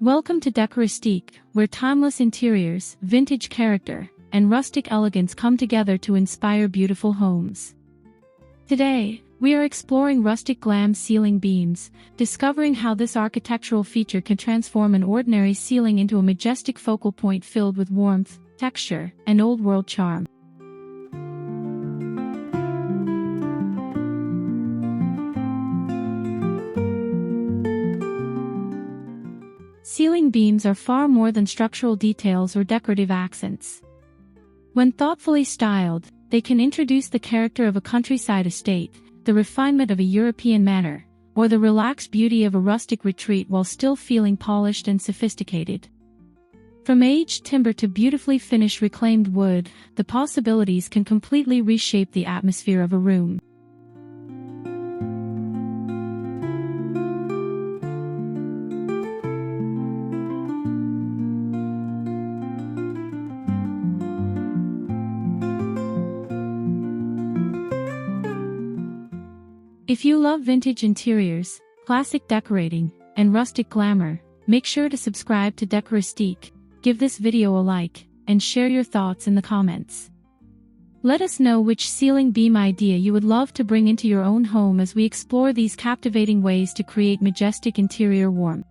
Welcome to Decoristique, where timeless interiors, vintage character, and rustic elegance come together to inspire beautiful homes. Today, we are exploring Rustic Glam ceiling beams, discovering how this architectural feature can transform an ordinary ceiling into a majestic focal point filled with warmth, texture, and old-world charm. Ceiling beams are far more than structural details or decorative accents. When thoughtfully styled, they can introduce the character of a countryside estate, the refinement of a European manor, or the relaxed beauty of a rustic retreat while still feeling polished and sophisticated. From aged timber to beautifully finished reclaimed wood, the possibilities can completely reshape the atmosphere of a room. If you love vintage interiors, classic decorating, and rustic glamour, make sure to subscribe to Decoristique, give this video a like, and share your thoughts in the comments. Let us know which ceiling beam idea you would love to bring into your own home as we explore these captivating ways to create majestic interior warmth.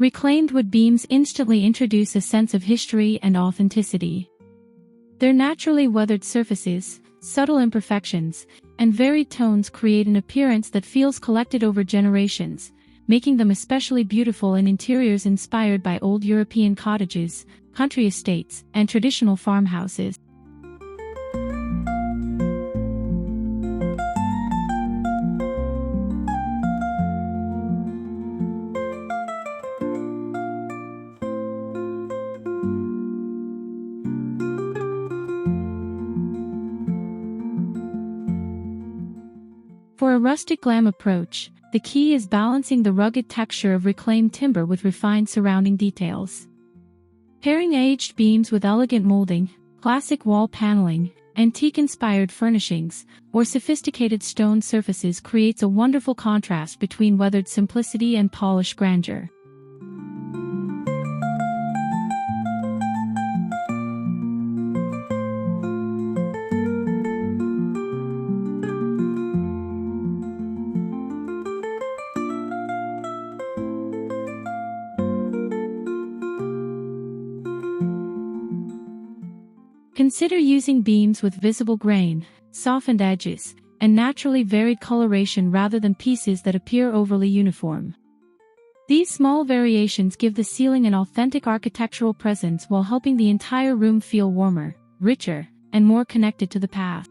Reclaimed wood beams instantly introduce a sense of history and authenticity. Their naturally weathered surfaces, subtle imperfections, and varied tones create an appearance that feels collected over generations, making them especially beautiful in interiors inspired by old European cottages, country estates, and traditional farmhouses. For a rustic glam approach, the key is balancing the rugged texture of reclaimed timber with refined surrounding details. Pairing aged beams with elegant molding, classic wall paneling, antique-inspired furnishings, or sophisticated stone surfaces creates a wonderful contrast between weathered simplicity and polished grandeur. Consider using beams with visible grain, softened edges, and naturally varied coloration rather than pieces that appear overly uniform. These small variations give the ceiling an authentic architectural presence while helping the entire room feel warmer, richer, and more connected to the past.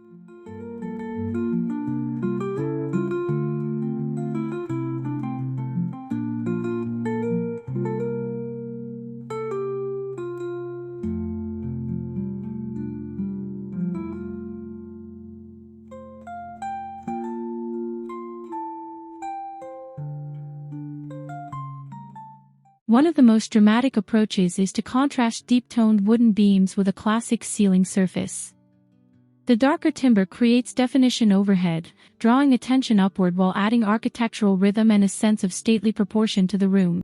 One of the most dramatic approaches is to contrast deep-toned wooden beams with a classic ceiling surface. The darker timber creates definition overhead, drawing attention upward while adding architectural rhythm and a sense of stately proportion to the room.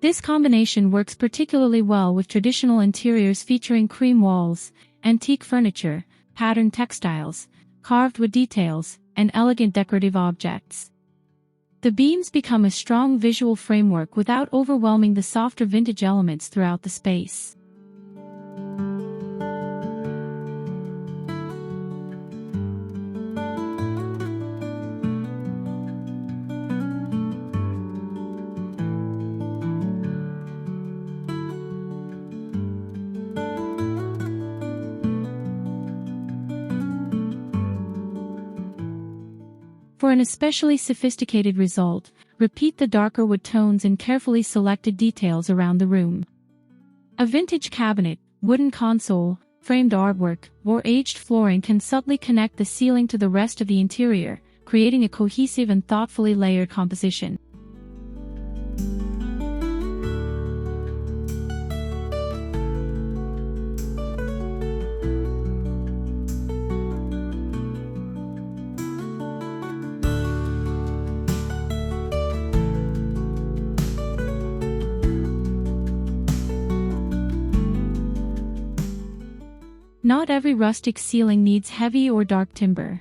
This combination works particularly well with traditional interiors featuring cream walls, antique furniture, patterned textiles, carved wood details, and elegant decorative objects. The beams become a strong visual framework without overwhelming the softer vintage elements throughout the space. For an especially sophisticated result, repeat the darker wood tones in carefully selected details around the room. A vintage cabinet, wooden console, framed artwork, or aged flooring can subtly connect the ceiling to the rest of the interior, creating a cohesive and thoughtfully layered composition. Not every rustic ceiling needs heavy or dark timber.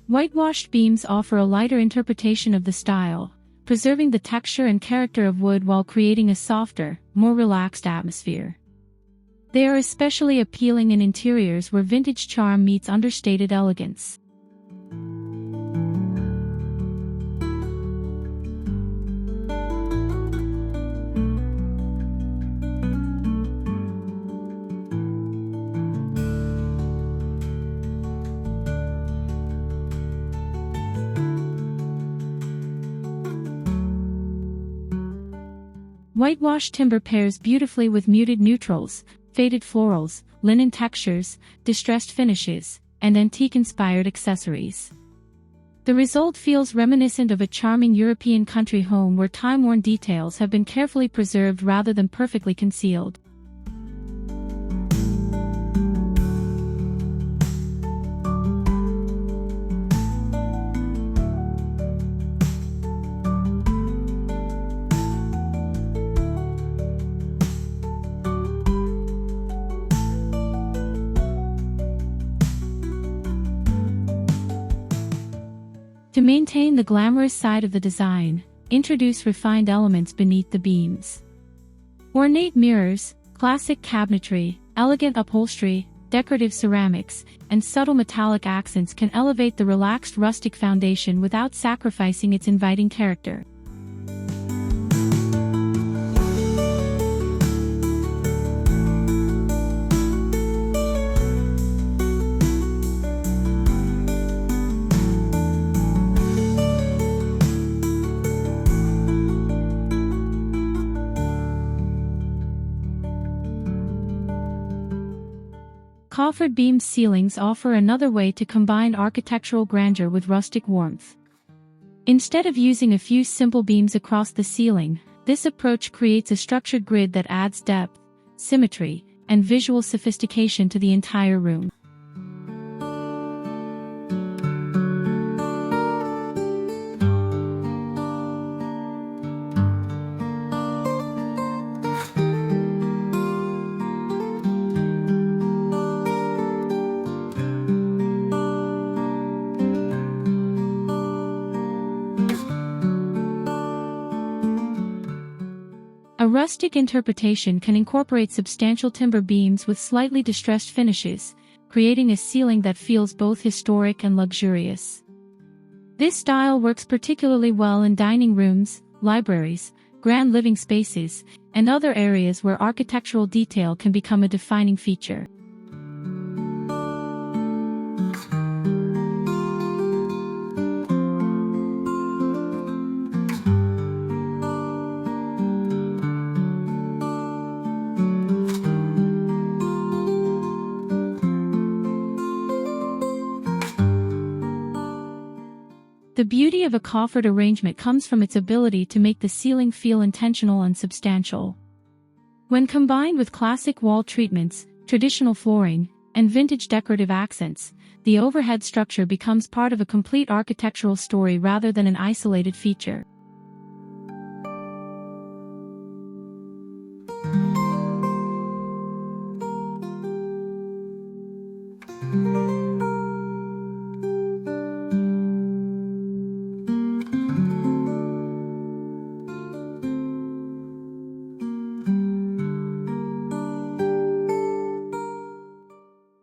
Whitewashed beams offer a lighter interpretation of the style, preserving the texture and character of wood while creating a softer, more relaxed atmosphere. They are especially appealing in interiors where vintage charm meets understated elegance. Whitewashed timber pairs beautifully with muted neutrals, faded florals, linen textures, distressed finishes, and antique-inspired accessories. The result feels reminiscent of a charming European country home where time-worn details have been carefully preserved rather than perfectly concealed. To maintain the glamorous side of the design, introduce refined elements beneath the beams. Ornate mirrors, classic cabinetry, elegant upholstery, decorative ceramics, and subtle metallic accents can elevate the relaxed rustic foundation without sacrificing its inviting character. Coffered beam ceilings offer another way to combine architectural grandeur with rustic warmth. Instead of using a few simple beams across the ceiling, this approach creates a structured grid that adds depth, symmetry, and visual sophistication to the entire room. A rustic interpretation can incorporate substantial timber beams with slightly distressed finishes, creating a ceiling that feels both historic and luxurious. This style works particularly well in dining rooms, libraries, grand living spaces, and other areas where architectural detail can become a defining feature. The beauty of a coffered arrangement comes from its ability to make the ceiling feel intentional and substantial. When combined with classic wall treatments, traditional flooring, and vintage decorative accents, the overhead structure becomes part of a complete architectural story rather than an isolated feature.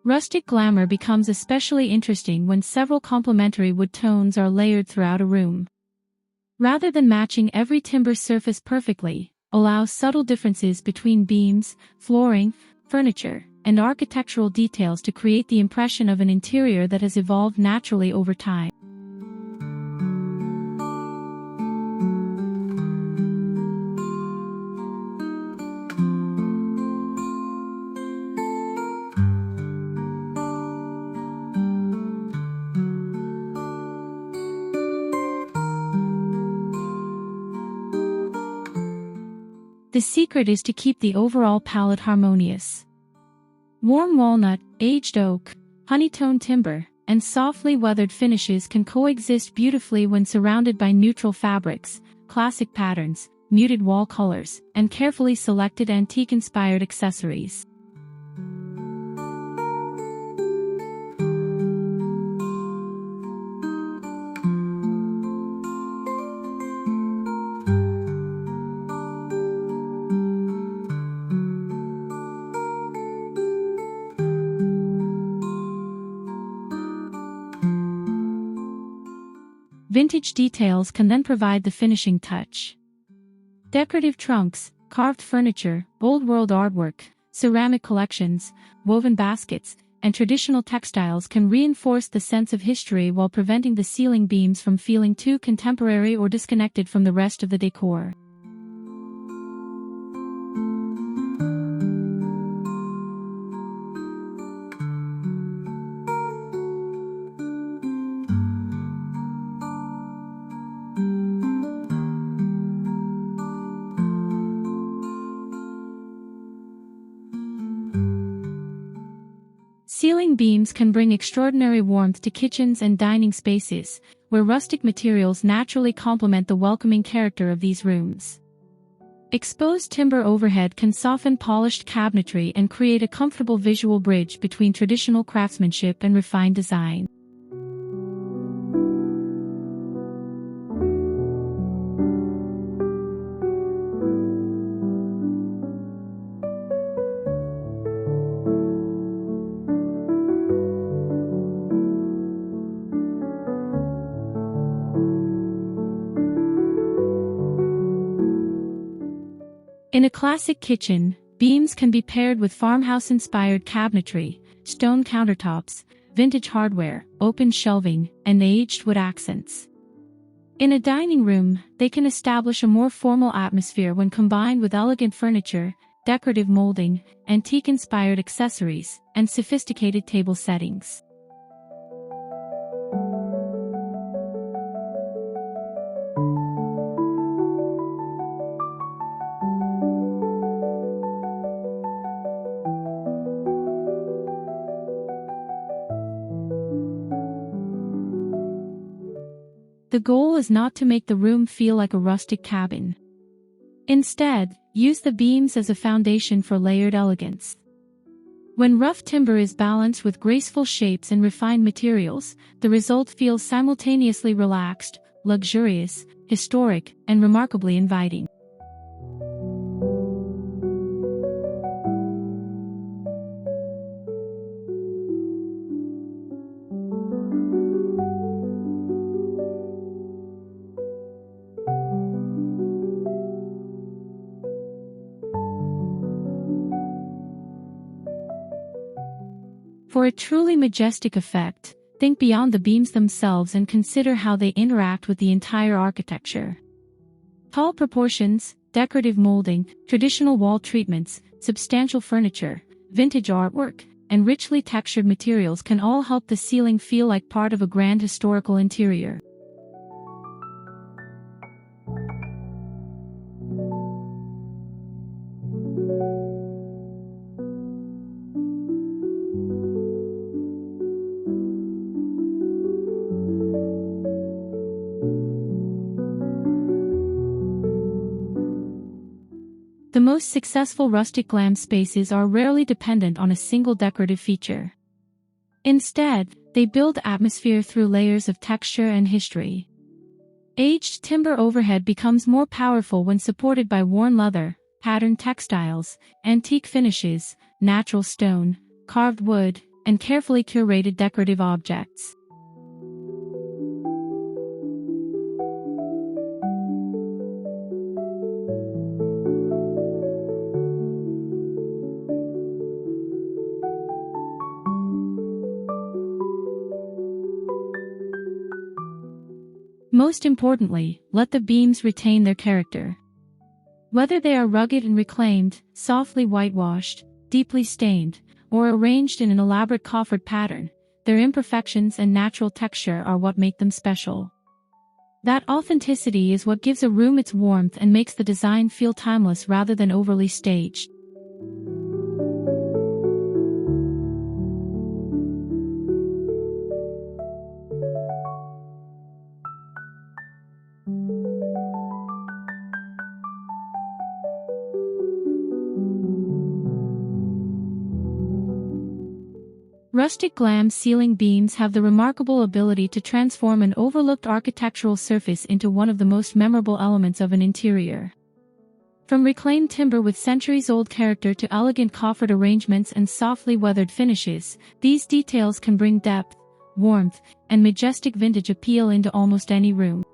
Rustic glamour becomes especially interesting when several complementary wood tones are layered throughout a room. Rather than matching every timber surface perfectly, allow subtle differences between beams, flooring, furniture, and architectural details to create the impression of an interior that has evolved naturally over time. The secret is to keep the overall palette harmonious. Warm walnut, aged oak, honeytone timber, and softly weathered finishes can coexist beautifully when surrounded by neutral fabrics, classic patterns, muted wall colors, and carefully selected antique-inspired accessories. Vintage details can then provide the finishing touch. Decorative trunks, carved furniture, old-world artwork, ceramic collections, woven baskets, and traditional textiles can reinforce the sense of history while preventing the ceiling beams from feeling too contemporary or disconnected from the rest of the decor. Ceiling beams can bring extraordinary warmth to kitchens and dining spaces, where rustic materials naturally complement the welcoming character of these rooms. Exposed timber overhead can soften polished cabinetry and create a comfortable visual bridge between traditional craftsmanship and refined design. In a classic kitchen, beams can be paired with farmhouse-inspired cabinetry, stone countertops, vintage hardware, open shelving, and aged wood accents. In a dining room, they can establish a more formal atmosphere when combined with elegant furniture, decorative molding, antique-inspired accessories, and sophisticated table settings. The goal is not to make the room feel like a rustic cabin. Instead, use the beams as a foundation for layered elegance. When rough timber is balanced with graceful shapes and refined materials, the result feels simultaneously relaxed, luxurious, historic, and remarkably inviting. For a truly majestic effect, think beyond the beams themselves and consider how they interact with the entire architecture. Tall proportions, decorative molding, traditional wall treatments, substantial furniture, vintage artwork, and richly textured materials can all help the ceiling feel like part of a grand historical interior. The most successful rustic glam spaces are rarely dependent on a single decorative feature. Instead, they build atmosphere through layers of texture and history. Aged timber overhead becomes more powerful when supported by worn leather, patterned textiles, antique finishes, natural stone, carved wood, and carefully curated decorative objects. Most importantly, let the beams retain their character. Whether they are rugged and reclaimed, softly whitewashed, deeply stained, or arranged in an elaborate coffered pattern, their imperfections and natural texture are what make them special. That authenticity is what gives a room its warmth and makes the design feel timeless rather than overly staged. Rustic Glam ceiling beams have the remarkable ability to transform an overlooked architectural surface into one of the most memorable elements of an interior. From reclaimed timber with centuries-old character to elegant coffered arrangements and softly weathered finishes, these details can bring depth, warmth, and majestic vintage appeal into almost any room.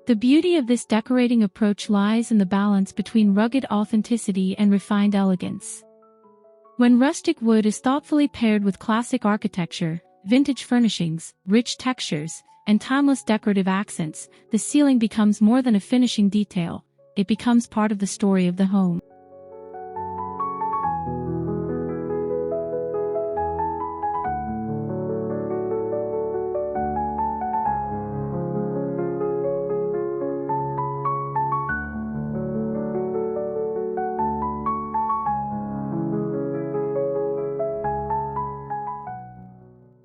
The beauty of this decorating approach lies in the balance between rugged authenticity and refined elegance. When rustic wood is thoughtfully paired with classic architecture, vintage furnishings, rich textures, and timeless decorative accents, the ceiling becomes more than a finishing detail, it becomes part of the story of the home.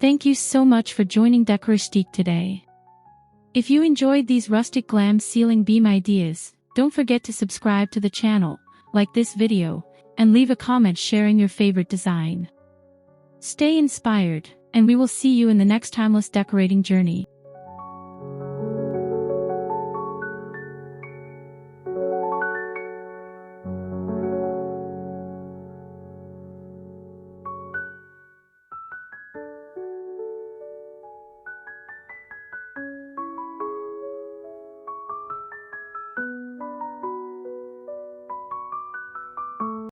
Thank you so much for joining Decoristique today. If you enjoyed these rustic glam ceiling beam ideas, don't forget to subscribe to the channel, like this video, and leave a comment sharing your favorite design. Stay inspired, and we will see you in the next timeless decorating journey.